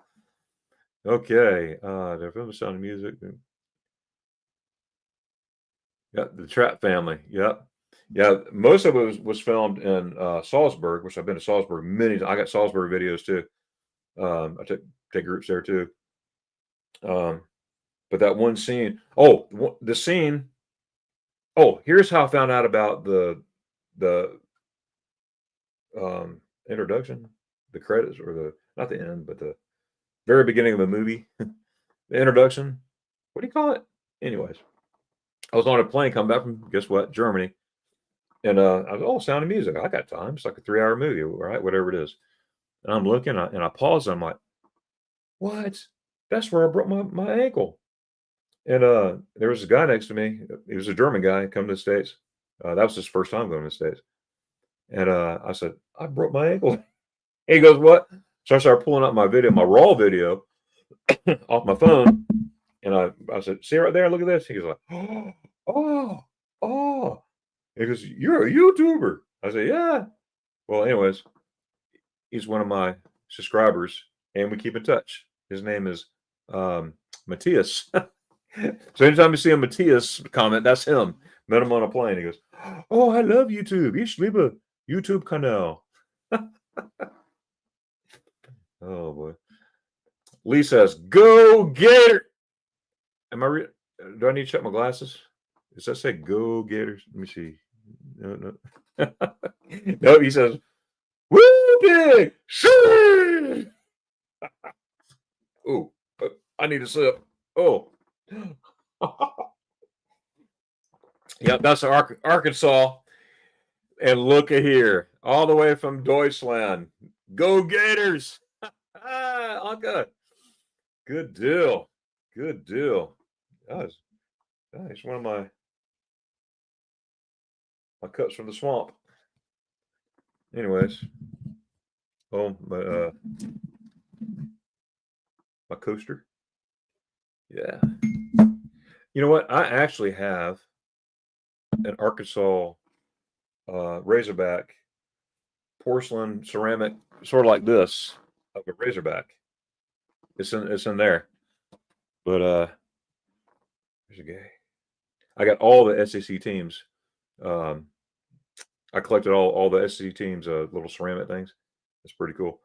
Okay. The film, The Sound of Music. Yeah, the Trap Family. Yep. Yeah, most of it was filmed in Salzburg, which I've been to Salzburg many times. I got Salzburg videos too. I take groups there too. Um, but that one scene, the scene. Oh, here's how I found out about the introduction, the credits, or the not the end, but the very beginning of the movie, the introduction. What do you call it? Anyways, I was on a plane coming back from guess what, Germany, and I was Sound of Music. I got time. It's like a 3 hour movie, right? Whatever it is. And I'm looking, and I pause. And I'm like, what? That's where I broke my ankle. And there was a guy next to me. He was a German guy, come to the States. That was his first time going to the States. And I said, I broke my ankle. He goes, what? So I started pulling up my video, my raw video off my phone. And I said, see right there, look at this. He goes like, oh, oh. He goes, you're a YouTuber. I said, yeah. Well, anyways, he's one of my subscribers and we keep in touch. His name is Matthias. So anytime you see a Matthias comment, that's him. Met him on a plane. He goes, oh, I love YouTube. Ich liebe YouTube Kanal. Oh boy. Lee says, go Gator. Do I need to check my glasses? Does that say go Gators? Let me see. No. No, he says, woo big. Oh, I need a sip. Oh. Yep, that's Arkansas. And look at here, all the way from Deutschland. Go Gators! Anka. Good deal. Good deal. That's one of my cuts from the swamp. Anyways, my my coaster. Yeah. You know what? I actually have an Arkansas Razorback porcelain ceramic, sort of like this, of a Razorback. It's in there. But there's a guy. I got all the SEC teams. Um, I collected all the SEC teams, little ceramic things. It's pretty cool.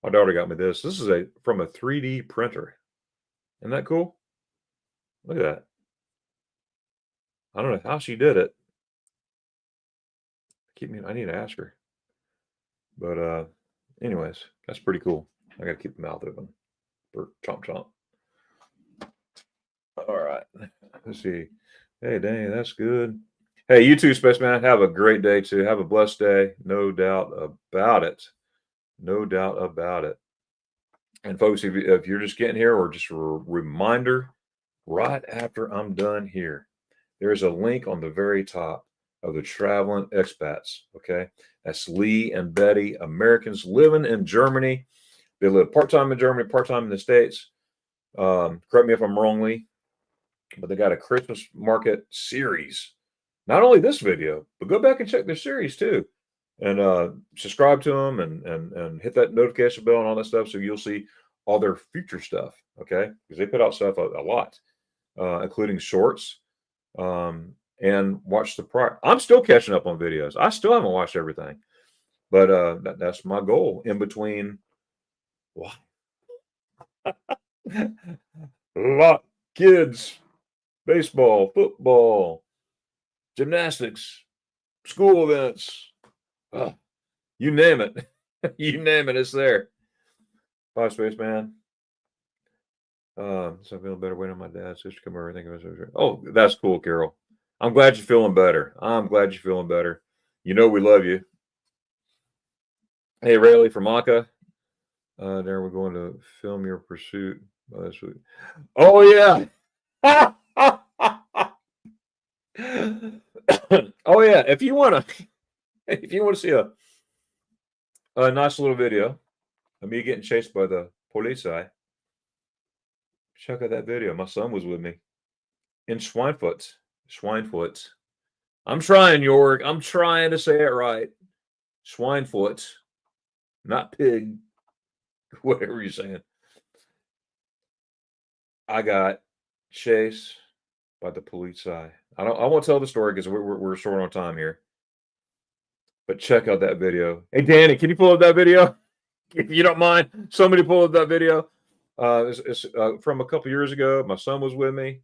My daughter got me this. This is from a 3D printer. Isn't that cool? Look at that. I don't know how she did it. I need to ask her. But anyways, that's pretty cool. I gotta keep the mouth open for chomp chomp. All right. Let's see. Hey, Danny, that's good. Hey, you too, Spaceman. Have a great day too. Have a blessed day. No doubt about it. No doubt about it. And folks, if you're just getting here, or just a reminder, right after I'm done here, there's a link on the very top of the traveling expats. Okay, that's Lee and Betty, Americans living in Germany. They live part-time in Germany, part-time in the States. Correct me if I'm wrong, Lee, but they got a Christmas market series. Not only this video, but go back and check their series too, and subscribe to them, and hit that notification bell and all that stuff, so you'll see all their future stuff. Okay, because they put out stuff a lot, including shorts, and watch the prior. I'm still catching up on videos. I still haven't watched everything, but that's my goal in between. What? A lot kids, baseball, football, gymnastics, school events, you name it. You name it, it's there. Bye, Spaceman. So I feel better waiting on my dad's sister come over. I think it was. Oh, that's cool, Carol. I'm glad you're feeling better. I'm glad you're feeling better. You know we love you. Hey, Rayleigh from Aka. There we're going to film your pursuit. Oh, that's sweet. Oh yeah. Oh yeah. If you wanna see a nice little video of me getting chased by the police, check out that video. My son was with me in Schweinfurt. Schweinfurt. I'm trying, York. I'm trying to say it right. Schweinfurt, not pig. Whatever you're saying. I got chased by the police. I won't tell the story because we're short on time here. But check out that video. Hey Danny, can you pull up that video if you don't mind? Somebody pull up that video. It's from a couple years ago. My son was with me,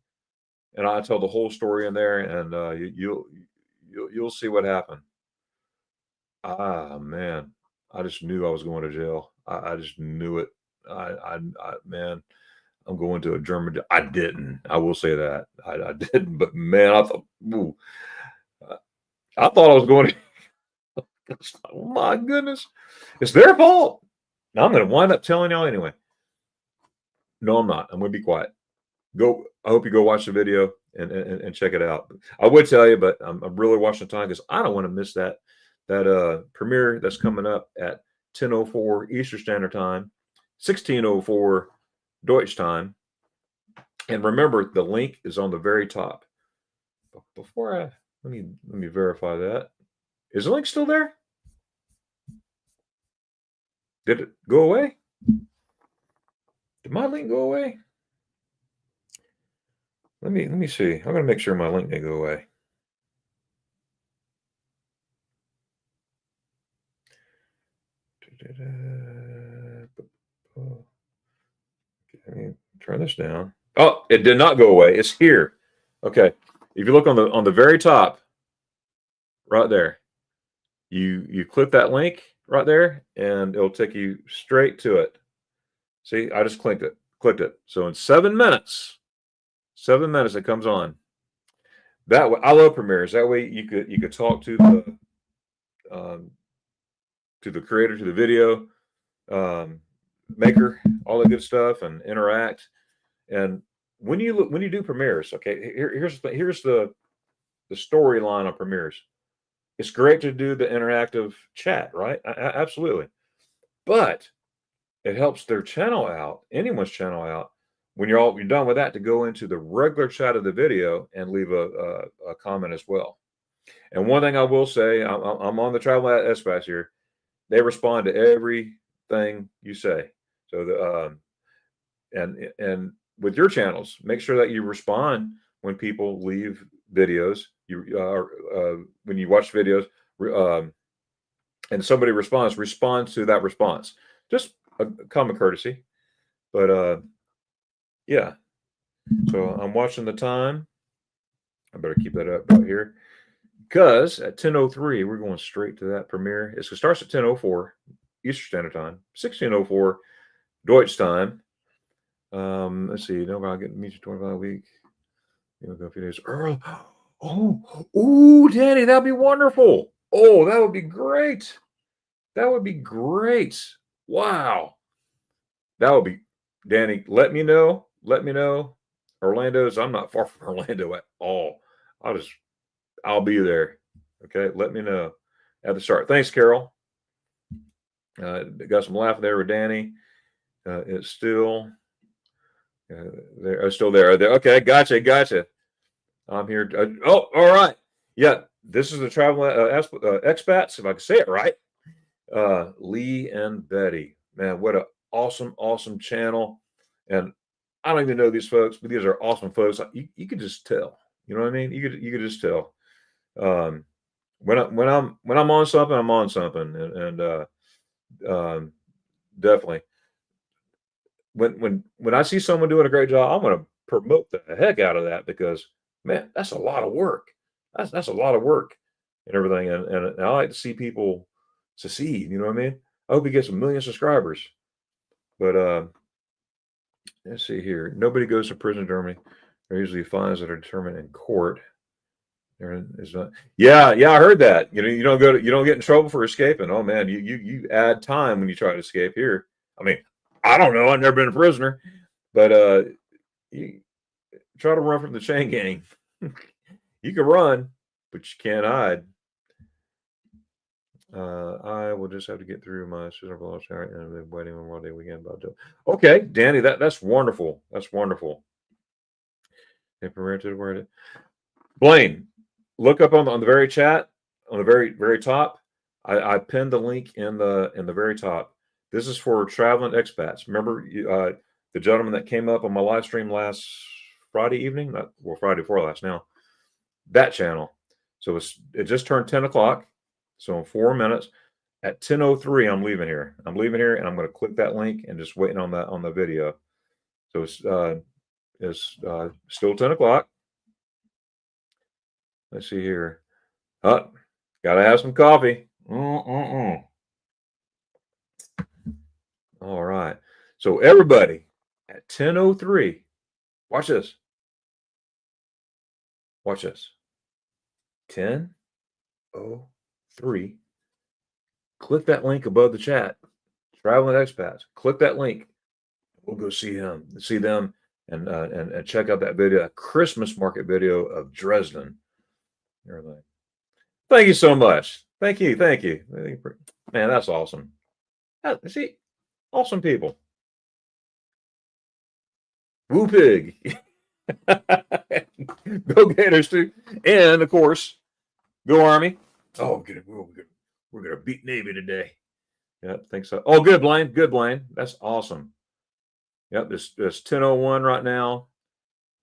and I tell the whole story in there, and you'll see what happened. Ah man, I just knew I was going to jail. I just knew it. Man, I'm going to a German. I didn't. I will say that I didn't. But man, ooh, I thought I was going to. Oh my goodness, it's their fault. Now I'm going to wind up telling y'all anyway. No, I'm not. I'm going to be quiet. Go. I hope you go watch the video and check it out. I would tell you, but I'm really watching the time because I don't want to miss that premiere that's coming up at 10:04 Eastern Standard Time, 16:04 Deutsch time. And remember, the link is on the very top. Before let me verify that. Is the link still there? Did it go away? Did my link go away? Let me see. I'm gonna make sure my link didn't go away. Let me turn this down. Oh, it did not go away. It's here. Okay. If you look on the very top, right there, you click that link right there, and it'll take you straight to it. See, I just clicked it. So in 7 minutes it comes on. That way, I love premieres. That way you could talk to the creator, to the video maker, all the good stuff, and interact. And when you do premieres, okay, here's the storyline of premieres. It's great to do the interactive chat, right? Absolutely, but it helps their channel out, anyone's channel out, when you're done with that, to go into the regular chat of the video and leave a comment as well. And one thing I will say, I'm on the Travel Expats here. They respond to everything you say. So and with your channels, make sure that you respond when people leave videos. When you watch videos, and somebody respond to that response. Just a common courtesy. But yeah. So I'm watching the time. I better keep that up right here, because at 10:03 we're going straight to that premiere. It starts at 10:04 Eastern Standard Time, 16:04 Deutsch time. Let's see. No, I'll get meet you 25 a week. You'll go a few days early. Oh, Danny, that'd be wonderful. Oh, that would be great. That would be great. Wow. That would be, Danny, let me know. Let me know. Orlando's, I'm not far from Orlando at all. I'll be there. Okay. Let me know at the start. Thanks, Carol. Got some laughing there with Danny. It's still there. Oh, still there. Okay. Gotcha. I'm here. All right. Yeah. This is the Travel Expats, if I can say it right. Lee and Betty. Man, what an awesome channel. And I don't even know these folks, but these are awesome folks. You could just tell. You know what I mean? You could just tell. When I'm on something, I'm on something, and definitely when I see someone doing a great job, I'm going to promote the heck out of that, because man, that's a lot of work. That's a lot of work and everything, and I like to see people succeed. You know what I mean? I hope he gets 1 million subscribers. But let's see here. Nobody goes to prison in Germany. There are usually fines that are determined in court. There is not. Yeah, I heard that. You know, you don't get in trouble for escaping. Oh man, you add time when you try to escape here. I mean, I don't know. I've never been a prisoner, but you try to run from the chain gang. You can run, but you can't hide. I will just have to get through my sister blow shower and the wedding on one day weekend about to. Okay, Danny, that's wonderful. That's wonderful. Implemented word. Blaine, look up on the very chat, on the very top. I pinned the link in the very top. This is for traveling expats. Remember, the gentleman that came up on my live stream last Friday evening, Friday before last now, that channel. So it just turned 10 o'clock. So in 4 minutes, at 10:03, I'm leaving here. I'm leaving here, and I'm going to click that link and just waiting on the video. So it's still 10 o'clock. Let's see here. Gotta have some coffee. All right. So everybody at 10:03, watch this. Watch this. 10:03. Click that link above the chat. Traveling expats. Click that link. We'll go see them, and check out that video, a Christmas market video of Dresden. Everything. Thank you so much. Thank you. Man, that's awesome. See, awesome people. Woo pig. Go Gators too. And of course, go Army. Oh, good. We're gonna beat Navy today. Yep, think so. Oh, good, Blaine. Good, Blaine. That's awesome. Yep, it's 10:01 right now.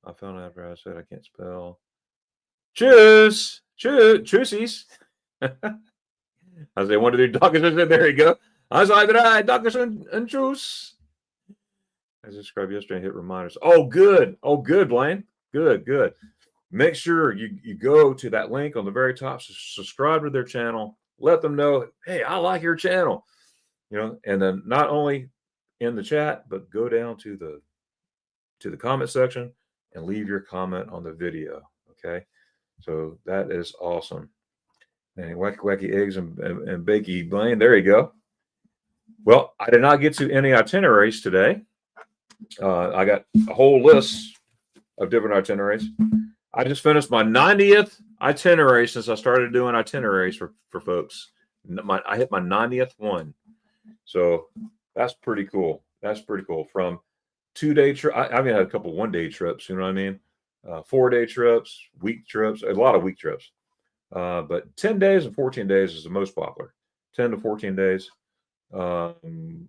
I found out after I said I can't spell. Tschüss. Tschüssies. As they wanted to do Dankeschön. There you go. I said that. Dankeschön and tschüss. As I described yesterday, hit reminders. Oh, good. Blaine. Good. Make sure you go to that link on the very top, subscribe to their channel, let them know, hey, I like your channel. And then not only in the chat, but go down to the comment section and leave your comment on the video. Okay. So that is awesome. And wacky eggs and bakey Blaine. There you go. Well, I did not get to any itineraries today. I got a whole list of different itineraries. I just finished my 90th itinerary since I started doing itineraries for folks. I hit my 90th one. So that's pretty cool. From 2-day trip. I mean, I had a couple 1-day trips, you know what I mean? 4-day trips, week trips, a lot of week trips. But 10 days and 14 days is the most popular. 10 to 14 days. 2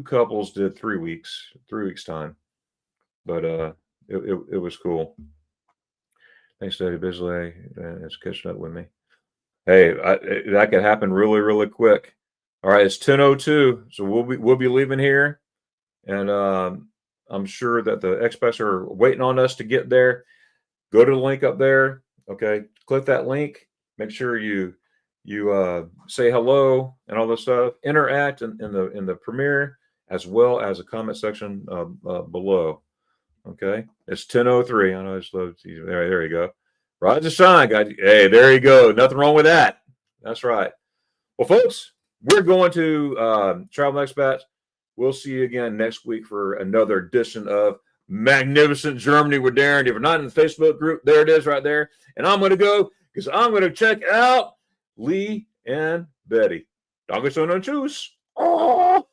couples did 3 weeks time. But it was cool. Thanks, Daddy Bisley. It's catching up with me. Hey, that could happen really, really quick. All right, it's 10:02, so we'll be leaving here, and I'm sure that the expats are waiting on us to get there. Go to the link up there. Okay, click that link. Make sure you say hello and all this stuff. Interact in the premiere as well as the comment section below. Okay, it's 10:03. I know it's low. There you go. Rise and shine, guys. Hey, there you go. Nothing wrong with that. That's right. Well, folks, we're going to Travel Expats. We'll see you again next week for another edition of Magnificent Germany with Darren. If you're not in the Facebook group, there it is right there. And I'm going to go because I'm going to check out Lee and Betty. Dankeschön und tschüss. Oh.